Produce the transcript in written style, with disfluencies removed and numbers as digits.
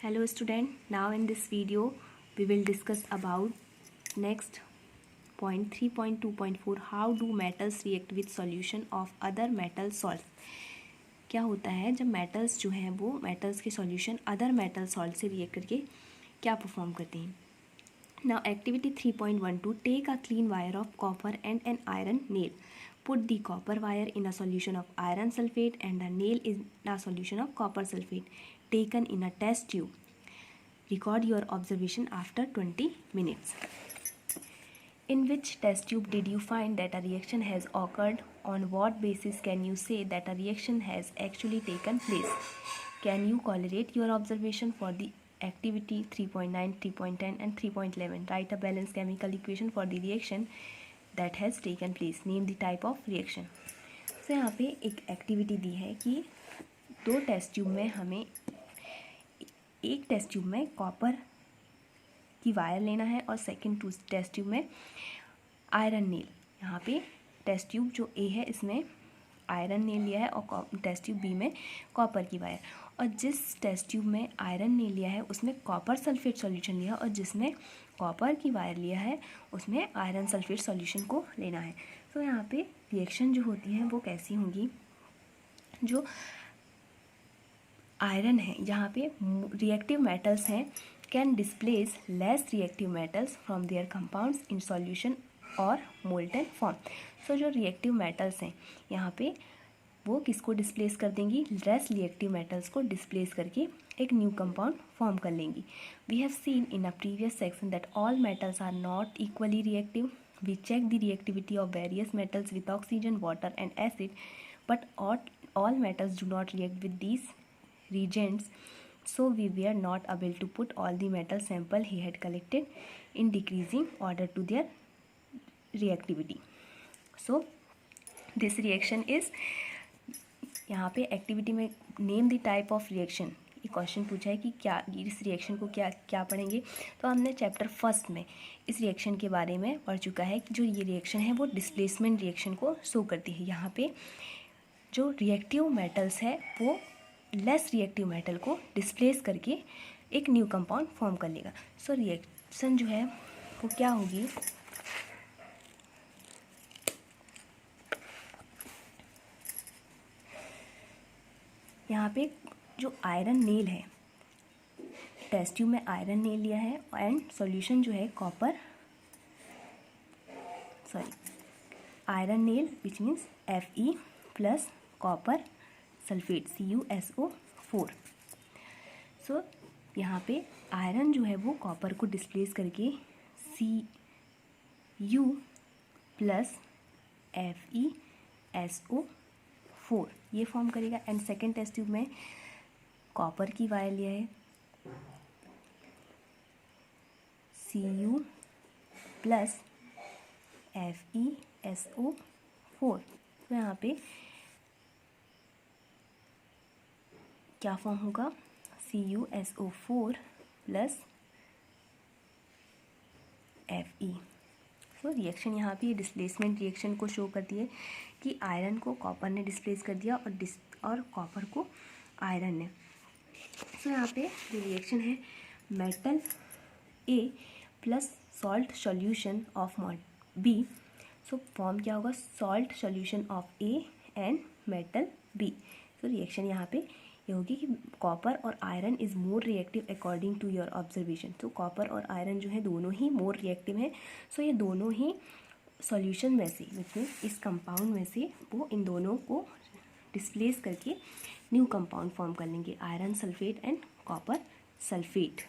Hello student, now in this video we will discuss about next point 3.2.4 how do metals react with solution of other metal salts। क्या होता है जब metals जो हैं वो metals के सॉल्यूशन अदर मेटल सॉल्ट से react करके क्या परफॉर्म करते हैं। Now activity 3.12 take a clean wire of copper and an iron nail. Put the copper wire in a solution of iron sulfate and the nail in a solution of copper sulfate taken in a test tube. Record your observation after 20 minutes. In which test tube did you find that a reaction has occurred? On what basis can you say that a reaction has actually taken place? Can you correlate your observation for the activity 3.9, 3.10 and 3.11? Write a balanced chemical equation for the reaction that has taken place. Name the type of reaction. So यहाँ पे एक activity दी है कि दो test tube में हमें एक test tube में कॉपर की वायर लेना है और सेकंड टेस्ट ट्यूब में आयरन नेल। यहाँ पे टेस्ट ट्यूब जो ए है इसमें आयरन नेल लिया है और टेस्ट ट्यूब बी में कॉपर की वायर, और जिस टेस्ट ट्यूब में आयरन नेल लिया है उसमें कॉपर सल्फेट सॉल्यूशन लिया और जिसमें कॉपर की वायर लिया है उसमें आयरन सल्फेट सॉल्यूशन को लेना है। तो यहाँ पे रिएक्शन जो होती है वो कैसी होंगी, जो आयरन है यहाँ पे रिएक्टिव मेटल्स हैं can displace less reactive metals from there compounds in solution और मोल्टन फॉर्म। सो जो रिएक्टिव मेटल्स हैं यहाँ पे वो किसको डिस्प्लेस कर देंगी, लेस रिएक्टिव मेटल्स को डिस्प्लेस करके एक न्यू कंपाउंड फॉर्म कर लेंगी। We have seen in a previous section that all metals are not equally reactive. We check the reactivity of various metals with oxygen, water and acid, but all metals do not react with these reagents, so we were not able to put all the metal sample he had collected in decreasing order to their reactivity. So this reaction is, यहाँ पे activity में name the type of reaction ये question पूछा है कि क्या इस reaction को क्या पढ़ेंगे। तो हमने चैप्टर फर्स्ट में इस रिएक्शन के बारे में पढ़ चुका है कि जो ये रिएक्शन है वो डिस्प्लेसमेंट रिएक्शन को शो करती है। यहाँ पे जो रिएक्टिव मेटल्स है वो लेस रिएक्टिव मेटल को डिस्प्लेस करके एक न्यू कंपाउंड फॉर्म कर लेगा। सो रिएक्शन जो है वो क्या होगी, यहाँ पे जो आयरन नेल है टेस्ट ट्यूब में आयरन नेल लिया है एंड सॉल्यूशन जो है iron nail which means Fe plus copper sulphate CuSO4। सो यहाँ पे आयरन जो है वो कॉपर को डिस्प्लेस करके Cu प्लस FeSO4 ये फॉर्म करेगा। एंड सेकेंड टेस्ट ट्यूब में कॉपर की वायर लिया है Cu प्लस FeSO4। तो यहाँ पे क्या फॉर्म होगा, CuSO4 प्लस Fe। तो रिएक्शन यहाँ पे डिस्प्लेसमेंट रिएक्शन को शो करती है कि आयरन को कॉपर ने डिस्प्लेस कर दिया और कॉपर को आयरन ने। सो यहाँ पे जो रिएक्शन है metal A plus salt solution of B। So form क्या होगा, salt solution of A and metal B। तो रिएक्शन यहाँ पे ये होगी कि कॉपर और iron is more reactive according to your observation. तो कॉपर और आयरन जो है दोनों ही मोर रिएक्टिव है। सो ये दोनों ही सॉल्यूशन में से मतलब इस कंपाउंड में से वो इन दोनों को डिस्प्लेस करके न्यू कंपाउंड फॉर्म कर लेंगे, iron sulphate and copper sulphate.